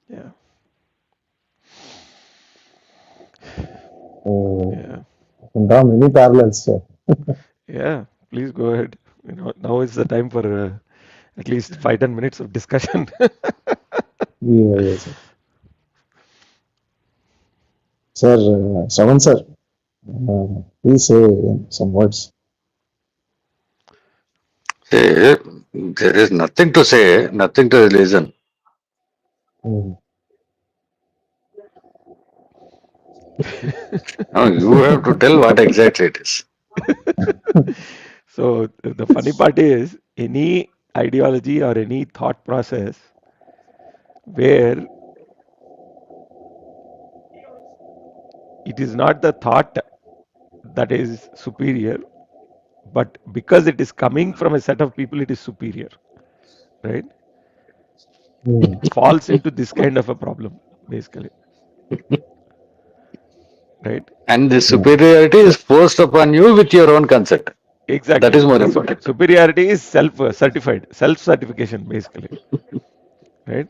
Yeah. Yeah. I can draw many parallels, sir. Yeah. Please go ahead. Now is the time for at least 5-10 minutes of discussion. Yes, sir. Sir, Savan sir, please say some words. Say, there is nothing to say, nothing to listen. Mm. No, you have to tell what exactly it is. So the funny part is any ideology or any thought process where it is not the thought that is superior, but because it is coming from a set of people, it is superior, right? Mm. Falls into this kind of a problem, basically, right? And the Yeah. superiority is forced upon you with your own consent. That is Exactly. more The important. superiority is self-certified, self-certification, basically, right?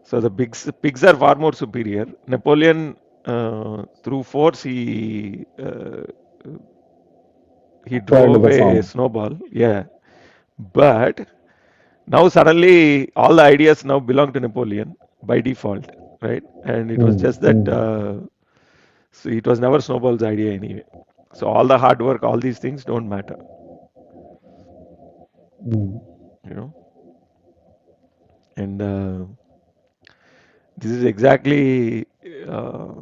So the pigs are far more superior. Napoleon, through force, he Acquired drove the a farm. snowball. Yeah, but now suddenly all the ideas now belong to Napoleon by default, right? And it was Mm. just that Mm. so it was never Snowball's idea anyway. So all the hard work, all these things don't matter, Mm. you know. And this is exactly, uh,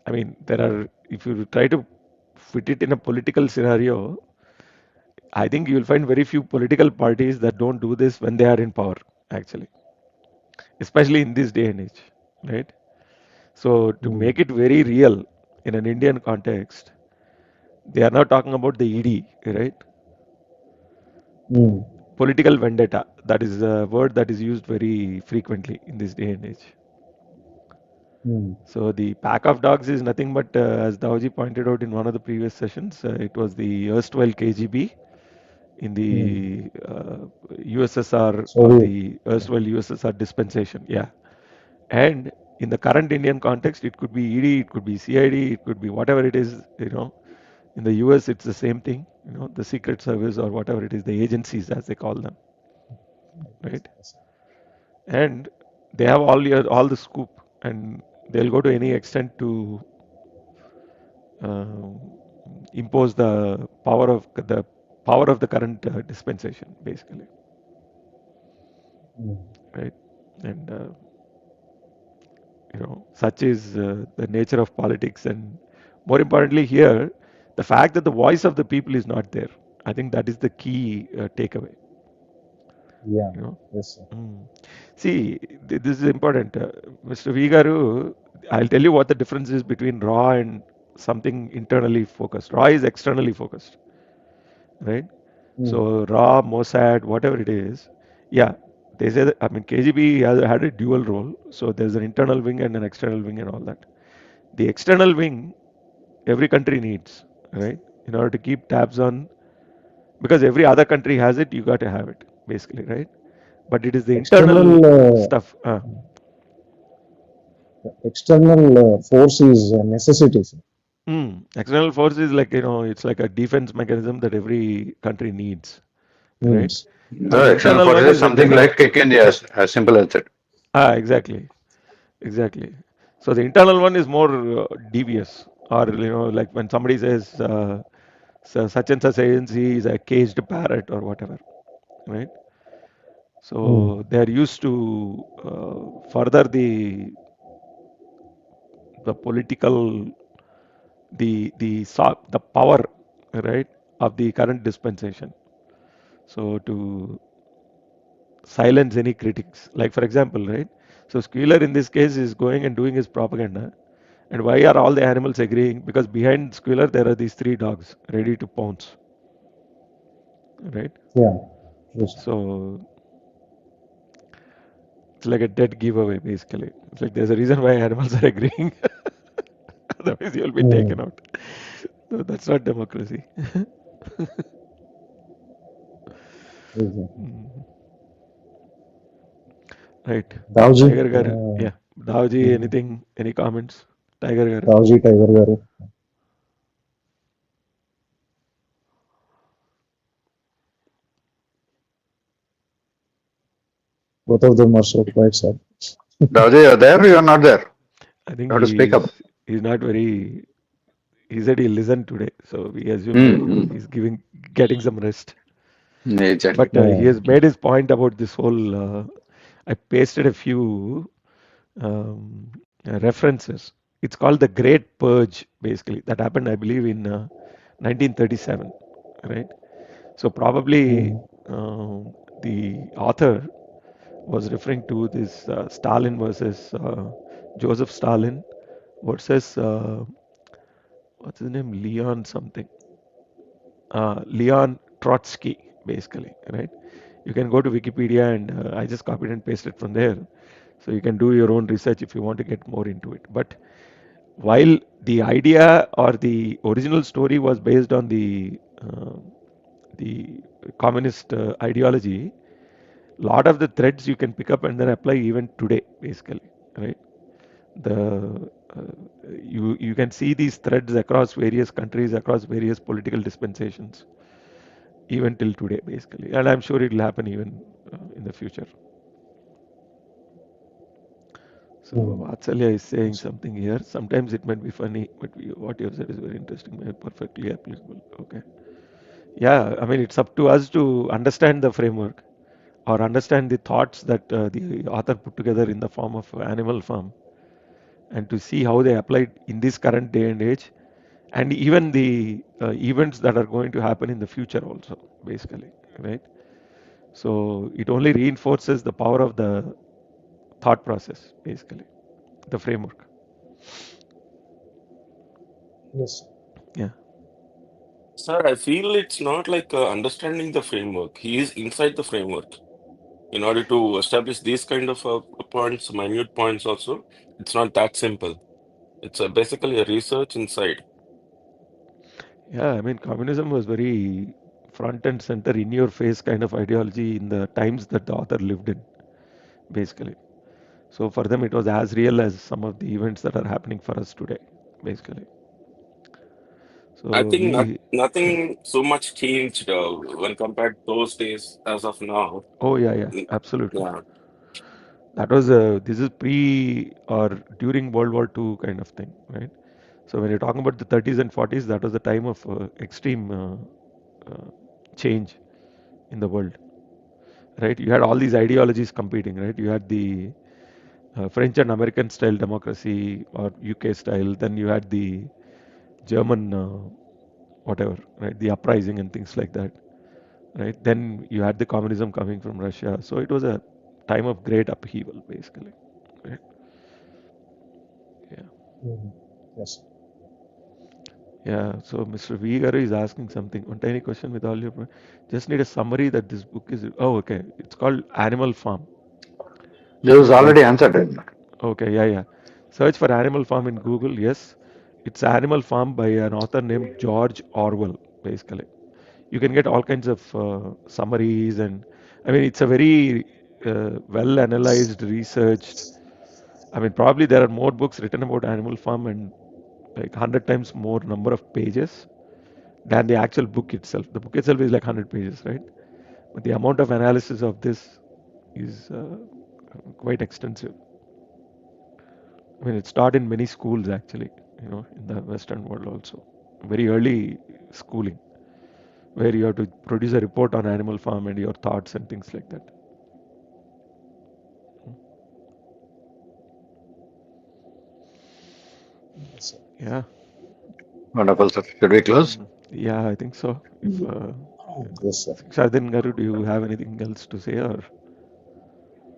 I mean, there are, if you try to fit it in a political scenario, I think you'll find very few political parties that don't do this when they are in power, actually, especially in this day and age, right? So to Mm. make it very real in an Indian context, they are not talking about the ED, right? Mm. Political vendetta. That is a word that is used very frequently in this day and age. Mm. So the pack of dogs is nothing but, as Dawji pointed out in one of the previous sessions, it was the erstwhile KGB in Mm. the USSR or Soviet. the erstwhile USSR dispensation. Yeah. And in the current Indian context, it could be ED, it could be CID, it could be whatever it is, In the US, it's the same thing, the Secret Service or whatever it is, the agencies as they call them, right? And they have all the scoop, and they'll go to any extent to uh, impose the power of the current dispensation, basically, Mm. right? And such is the nature of politics, and more importantly, here, the fact that the voice of the people is not there. I think that is the key takeaway. Yeah. You know. Yes, sir. Mm. See, this is important. Mr. Vigaru, I'll tell you what the difference is between raw and something internally focused. Raw is externally focused, right? Mm. So raw, Mossad, whatever it is, yeah, they say that, I mean, KGB has had a dual role. So there's an internal wing and an external wing and all that. The external wing, every country needs, right? In order to keep tabs on, because every other country has it, you got to have it, basically, right? But it is the internal External stuff. force is a necessity, sir. External force is like, it's like a defense mechanism that every country needs, right? Needs. And the The external internal force one is is a something different. like kick in the ass, as simple as that. Exactly, exactly. So the internal one is more devious, or like when somebody says, such and such agency is a caged parrot or whatever, right? Mm. So they are used to further the political, the power, right, of the current dispensation. So to silence any critics, like for example, right? So Squealer in this case is going and doing his propaganda. And why are all the animals agreeing? Because behind Squealer there are these three dogs ready to pounce, right? Yeah. Yes, sir. So it's like a dead giveaway, basically. It's like there's a reason why animals are agreeing. Otherwise, you'll be taken Mm. out. No, that's not democracy. Yes, sir. Right. Dawji, Tiger Gar, yeah. Dawji, mm, anything, any comments? Tiger garu. Rauji Tiger garu. Both of them are so quite sad. Davaji, you're there or you're not there? I think You have to speak up. he's not very. He said he listened today, so we assume that Hmm. he's getting some rest. Exactly. But he has made his point about this whole. I pasted a few references. It's called the Great Purge, basically. That happened, I believe, in 1937, right? So probably the author was referring to this Stalin versus Joseph Stalin versus what's his name, Leon something, Leon Trotsky, basically, right? You can go to Wikipedia and I just copied and pasted from there. So you can do your own research if you want to get more into it. But while the idea or the original story was based on the communist ideology, lot of the threads you can pick up and then apply even today, basically, right? The you can see these threads across various countries, across various political dispensations, even till today, basically, and I'm sure it will happen even in the future. So Vatsalya is saying something here. Sometimes it might be funny, but what you have said is very interesting, perfectly applicable. Okay. Yeah, I mean, it's up to us to understand the framework or understand the thoughts that the author put together in the form of Animal Farm and to see how they applied in this current day and age and even the events that are going to happen in the future also, basically, right? So it only reinforces the power of the thought process, basically, the framework. Yes. Yeah. Sir, I feel it's not like understanding the framework. He is inside the framework. In order to establish these kind of points, minute points also, it's not that simple. It's basically a research inside. Yeah, I mean, communism was very front and center, in your face kind of ideology in the times that the author lived in, basically. So for them, it was as real as some of the events that are happening for us today, basically. I So think yeah. nothing so much changed when compared to those days as of now. Oh yeah, yeah, Mm, absolutely. Yeah. That was this is pre or during World War II kind of thing, right? So when you're talking about the 30s and 40s, that was the time of extreme uh, change in the world, right? You had all these ideologies competing, right? You had the French and American style democracy or UK style. Then you had the German whatever, right? The uprising and things like that, right? Then you had the communism coming from Russia. So it was a time of great upheaval, basically, right? Yeah. Yes. Yeah, so Mr. V. Garu is asking something. One tiny question with all your. Just need a summary that this book is. Oh, okay. It's called Animal Farm. This was By. already answered. Okay, yeah, yeah. Search for Animal Farm in Google. Yes, it's Animal Farm by an author named George Orwell, basically. You can get all kinds of summaries, and I mean, it's a very well analyzed, researched. I mean, probably there are more books written about Animal Farm and like 100 times more number of pages than the actual book itself. The book itself is like 100 pages, right? But the amount of analysis of this is quite extensive. I mean, it's taught in many schools actually, in the Western world also. Very early schooling, where you have to produce a report on Animal Farm and your thoughts and things like that. Yes, sir. Yeah. Wonderful, sir. Should we close? Yeah, I think so. If Yes, sir. Shardin Garu, do you have anything else to say or?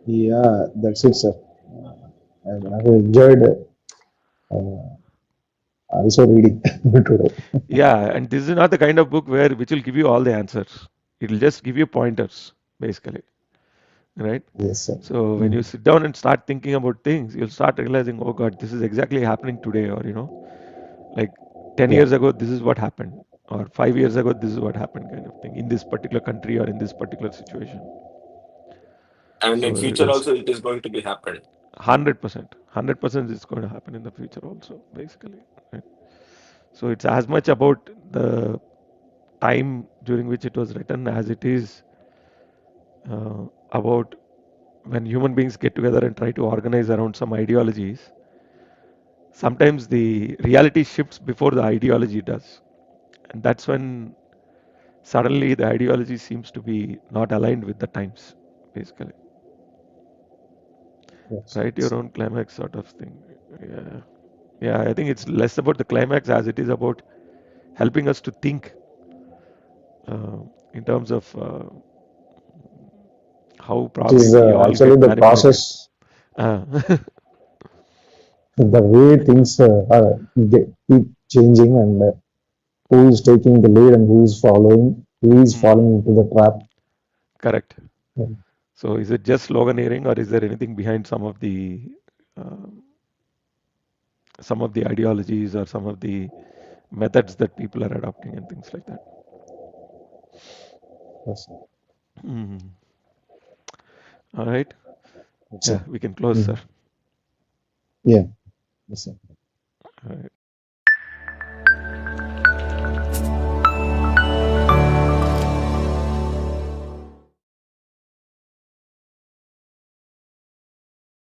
Yeah, that's it, sir. I've Okay. enjoyed also reading today. Yeah, and this is not the kind of book where which will give you all the answers. It'll just give you pointers, basically, right? Yes, sir. So when you sit down and start thinking about things, you'll start realizing, oh God, this is exactly happening today, or like 10 Yeah. years ago, this is what happened, or 5 years ago, this is what happened, kind of thing, in this particular country or in this particular situation. And in So future Yes. also it is going to be happen. 100%, 100% it's going to happen in the future also, basically. Right? So it's as much about the time during which it was written as it is about when human beings get together and try to organize around some ideologies. Sometimes the reality shifts before the ideology does. And that's when suddenly the ideology seems to be not aligned with the times, basically. Yes. Write your own climax sort of thing. Yeah. Yeah, I think it's less about the climax as it is about helping us to think uh, in terms of how It is probably we all actually get the manipulated. process, Uh, the way things keep changing, and who is taking the lead and who is mm, falling into the trap. correct. Yeah. So is it just sloganeering or is there anything behind uh, some of the ideologies or some of the methods that people are adopting and things like that? Yes. Mm. All right. Yes, Yeah, sir. we can close, sir. Mhm. Yeah. Yes, sir. All right.